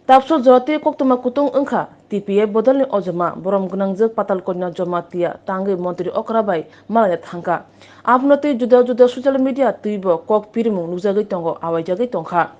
Tapso jorati koktuma kutung engkha TPF bodolni ojoma borom gunangjak patalkonya jomatia tangi montri okrabai malaya thangka apnoti juda juda social media tuibo kok pirimu nujagui tongo awaijagui tongkha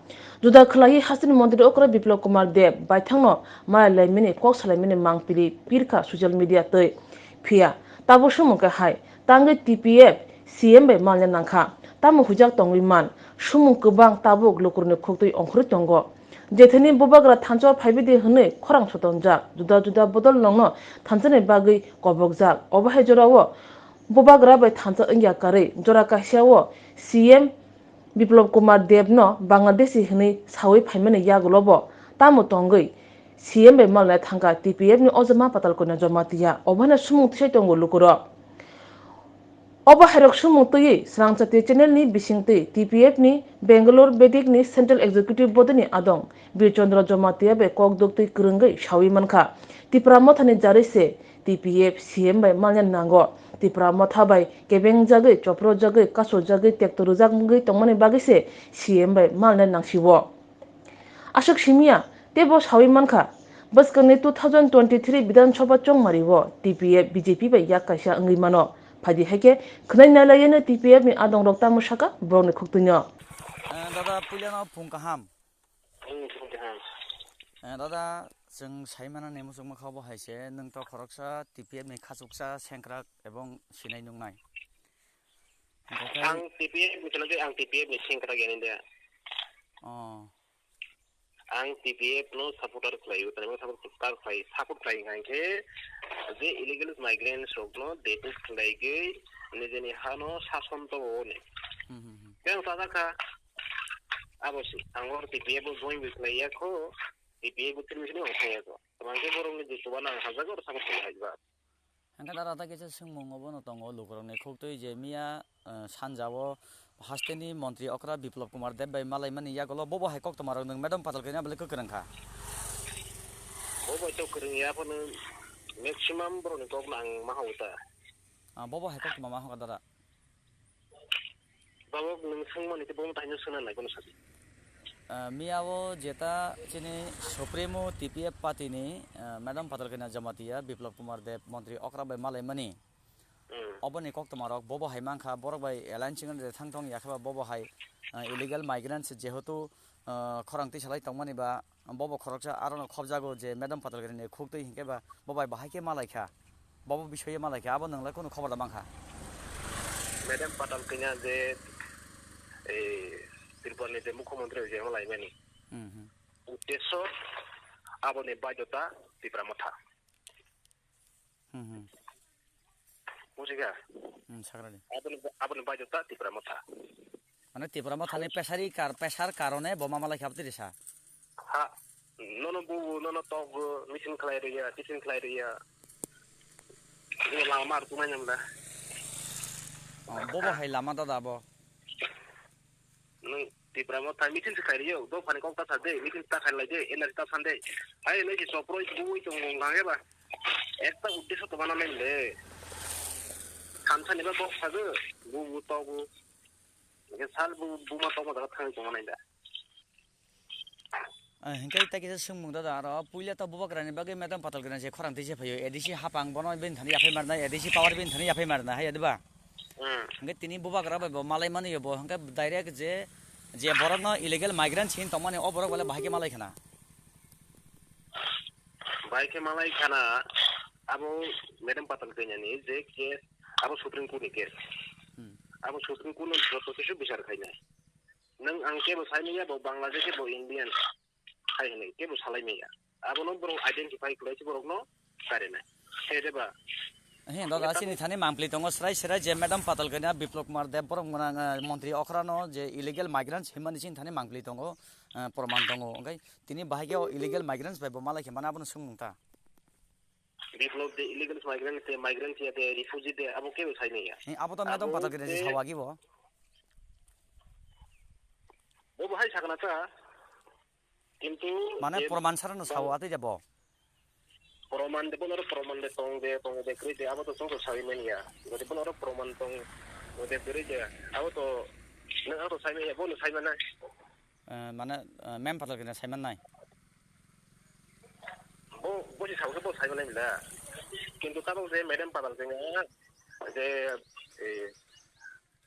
juda khlai hasini montri okra biplop kumar dev baithangno malai mini kok salai mini mangpili pirkha social media tui phia tabo sumungka hai tangi TPF CM bai malnya nangkha tamu hujak tongwi man sumung kubang tabuk lukurni khoktui ongkhri tongo Jetheni bobagra thancho phaibidi hne khorang sotonjak juda juda bodol nongno thanchane bagui kobokjak obahe jorao bobagra bai thancho ingya kare jora kaisiao CM Biplop Kumar Dev no Bangladeshi hne sawi phaimane yagulobo tamo tongui CM bai malna thangka TPF ni ojama patalkona jamatia obhana sumung thai tongo lukuro Oba Herok Sumutui, Srangchati Channel ni Bisingti, TPF ni Bangalore Bedik ni Central Executive Board ni Adong, Birchandra Jomatia be Kok Dokti Kurungai, Shawi Manka, Tipramothani Jarise, TPF, CM by Malyan Nango, Tipramotha by Kebeng Jagi, Chopro Jagi, Kaso Jagi, Tektoru Jagi, Tongmani Bagise, CM by Malyan Nangshiwo. Ashok Shimia, Tebo Shawi Manka, Baskani 2023 Bidan Choba Chong Mariwo, TPF, BJP by Yakasha Ngimano. Padi heke khnai nalayena TPF ni adong rokta musaka brone khuktunya Dada puliano pungkaham. Dada जों साइमाना नेमुसुक माखाव बाहायसे नोंथ' खरकसा TPF नि खासुकसा सेंक्राक एबं सिनाय नुंनाय आं TPF मिथिनाय आं TPF नि सेंक्राक गेलेदों आं TPF नो सपोर्टर खालायो तने सपोर्ट खालायखायके जे इलीगल माइग्रेंट्स नो डेटु खालायगै निजेनि हानो सासन तोने बें साजाखा आबसि आंवर TPF जइन बिखलायखो TPF बुथुमनि ओंखायखो मानके बरंनि दिसुबाना हाजागो support खालायबा Angka darata kita semua ngobrol nontongo lukurang nekuk tu jemia sanjawo hasteni Menteri Okra Biplop Kumar Dev by Malay mani ya kalau bobo haikok tu marang neng madam patal kena balik ke kerangka. Bobo itu kerangnya pun maksimum bro nekuk nang mahauta. Bobo haikok tu mama hok dara. Bobo neng semua ni tu bobo tanya sunan lagi nusadi. Miawo jeta sini Supremo TPF Party ni Madam Patal kena jamatia Biplop Kumar Dev Menteri Okra by Malay mani. Obo ni kok tomarok bobo hai mangkha borok bai airline chingan de thangthong yakhaba bobo hai illegal migrants jehetu khorangti salai tongmani ba bobo khoroksa arono khobjago je Madam Patal kene khukti hinke ba bobai bahaike malaikha bobo bishoye malaikha abo nangla kono khobar da mangkha Madam Patal kenya je Tirupani de Mukhyamantri je malai mani uddesho abone bajota Tipramotha Musika sagrani abone bajota Tipramotha Mane Tipramotha ni pesar karone boma malaikha apti desa ha nono bu nono tog mission khlairia tisin khlairia ini lama artumanya mla bobo hai lama da dabo nung Tipramotha mission khlairia do phani kok ta thade mission ta khalai de enar ta sande ai nei ki sopro bu itu ngange ba ekta uddesho to banana le kamsa niba box sagu bu to bu ke sal bu ma to ma da thang to manai da Hingkai ta kisa sumung da ro puila ta bobo grani bagai Madam Patal kena je khorangti je phayo edisi hapang bono bin thani yaphai marna edisi power bin thani yaphai marna hai adba hingkai tini bobo gra ba malai mani yo hingkai direct je borok no illegal migrant chin tomane o borok bale bahike malai khana bahike malai khana abo Madam Patal kenya ni je ke abo Supreme Court ni ke abo Supreme Court no joto kisu bisar khaina nang angke bo saini ya bo Bangladesh bo Indian hai nei ke bo salai meya abo no bro identify klai chi borok no kare na he deba He da sini thani mangpli tongo srai je Madam Patal kena Biplop Kumar Dev borok Menteri Okra no je illegal migrants himani sin thani mangpli tongo proman tongo hingkai tini bahike illegal migrants bai bo malai khana abon sumungta Biplop de illegal migrants ya de refugee de abo ke bo saini ya abo to Madam Patal kena je sawagi bo bo hai sakana ta কিন্তু মানে প্রমাণ ছাড়া না সাওয়াতে যাব প্রমাণ দেব না প্রমাণ দে তং দে কই দে আবো তো তং সাই মেনিয়া গতে বন আর প্রমাণ তং ওদে কই দে আবো তো না আবো সাই মেনিয়া বন সাই মানা মানে মেম পাতাল কিনা সাইমান নাই বসে সাহসে বস সাইব নাই মিলা কিন্তু তারপর যে ম্যাডাম পাতাল যে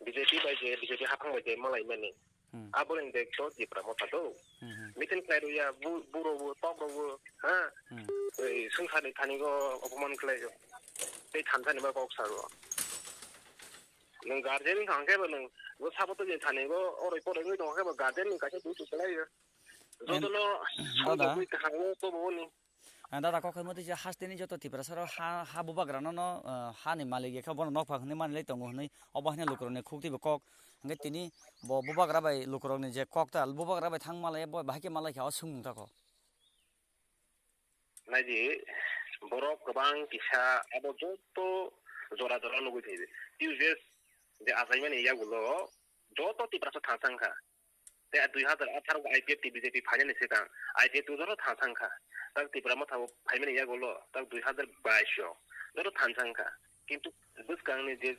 বিজেপি বাই যে বিজেপি হাফাंबाय जे मालाय माने आबों देखो जिप्रा मथादो मिटिन क्लाइरुया बुरोबो टकरोबो हा संसारनि थानिगो अपमान क्लाइजो बे थानसानिबा गक्सारो नों गार्जेन खांखेबो नों वो साबतो जे थानिगो अरै परेङै दंखेबो गार्जेन कासे दुसु क्लाइयो जदलो दादा हाङो तो बोनि दादा कखै मते जे हास्तेनि जत तिप्रा सर हा बुबाग्रानो न हानि मालिक एखा बन नफा हने मानलै दङ हनै अबहने लुकरने खुक्तिबो कक हंगे तिनि बुबाग्रा बाय लुकरने जे ककता बुबाग्रा बाय थां मालाय बय बाहाके मालाय खाव सुंग थाको नायदि बर' गोबां किसा आबो जत जरा जरा लुगै थायो टिउजेस जे आसाइमेन इयागुलो जत तिप्रासो थांसांखा ते 2018 आईपीएफ बीजेपी फाइनल सेता आईपीएफ जरो थांसांखा तक तिप्रा मथाव फाइमेन इयागुलो तक 2022 जरो थांसांखा किन्तु बुसकांनि जे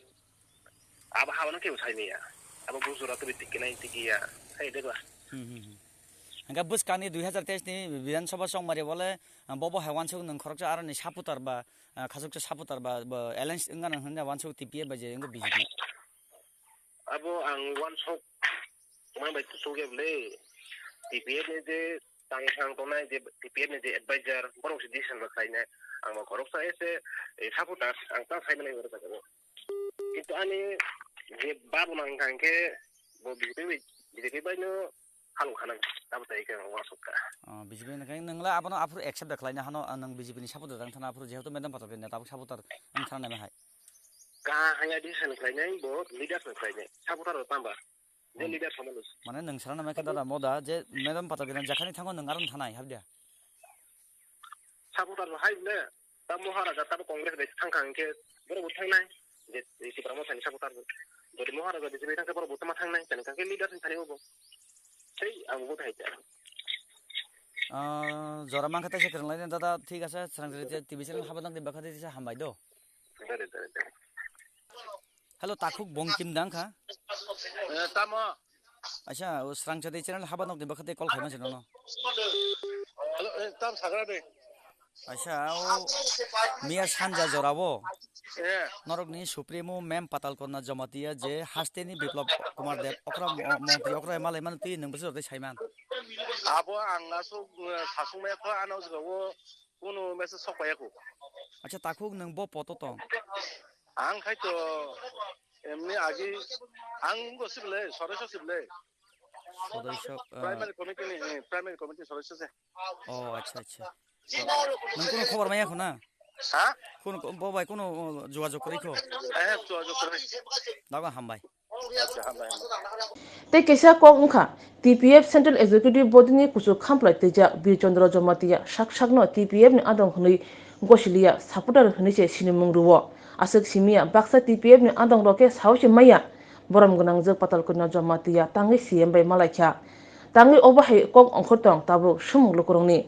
आबा हावनो के साइमेया आबो गुजरात बिटिकेनाय तिकिया साइदेबा हंगा बुसकांनि 2023 नि विधानसभा संमारे बोले बबो हावानसो नों खरकजा आरो नि सापुतार बा खासुकजा सापुतार बा एलायन्स इंगा नों हनजा वानसो टिपिए बाजे इंगो बीजेपी आबो आं वानसो मा बाय सुगेबले टिपिए ने जे तांग तनाय जे टिपिए ने जे एडवाइजर बरंसि डिसिसन लाखायने आं मा खरकसा एसे सापुतार आं ता साइमनाय वर जागो किन्तु आनि जे बाबु नांखांके बो बीजेपी बायनो हालौ खानां दाबो तायके वासुका बीजेपी नखाय नोंला आपनो आफुर एक्सेप्ट खालायनो हानो नों बीजेपी नि सापुतार दां थाना आफुर जेहेतु मेडम पातल ने ताबो सापुतार आं थाना नाय हाय का हाया डिसिसन खालायनाय बो लिडार्स खालायनाय सापुतार तांबा जे लिडार समालुस माने नोंसरा नाय दादा मोदा जे मेडम पातल ने जाखानि थांगो नों आरो थानाय हाबदिया सापुतार हायले ता महाराजा ता कांग्रेस बे थांखांके बरो थांनाय जे तिप्रा मथानि सापुतार जदि महाराजा बीजेपी थांके बरो बोतमा थांनाय तनकाके लिडार्स थानिबो সেই आंबो थायजा जरा मांखा से करलाय दादा ठीक আছে स्रांजरे टिभि चेनेल हाबनां दे बाखादे से हामबाय दो हेलो ताखुक बंकिम दांखा तामा अच्छा ओ स्रांजरे चेनेल हाबनां दे बाखादे कल खायमा से न हेलो ताम सागरा दे अच्छा ओ मिया सानजा जराबो नरकनि सुप्रीमो मेम पातालकरना जमातिया जे हास्तेनि बिप्लब कुमार देव अकरा मंत्री अकरा मालाय मान ती नों बोसोर दे साइमान आबो आंनासो सासुमायाखौ आनाव जगावो कुनु मेसेज सकायाखौ अच्छा ताखुक नों बो पतो तो आं खायतो एमनि आगि आं गसिबले सदस्यसिबले सदस्य प्राइमारी कमिटी सदस्य से ओ अच्छा अच्छा नों कोनो खबर मायाखौ ना हा कोनो बबाय कोनो जोगाजोग करिखौ जोगाजोग करे दागा हामबाय ते केसा कक उखा टीपीएफ सेंट्रल एग्जीक्यूटिव बॉडी नि कुसु खामप्लाय तेजा बीरचंद्र जमातिया साकसाकनो टीपीएफ नि आदं हनै गसिलिया सापुटार हनैसे सिनिमुं रुवो आसक सिमिया बाक्सा टीपीएफ नि आदं रके सावसे माया बरम गनां जो पातालकन्या जमातिया तांगै सीएम बाय मालायख्या तांगै अबाहाय कक अंखरतं ताबो सुमुंलुकरंनि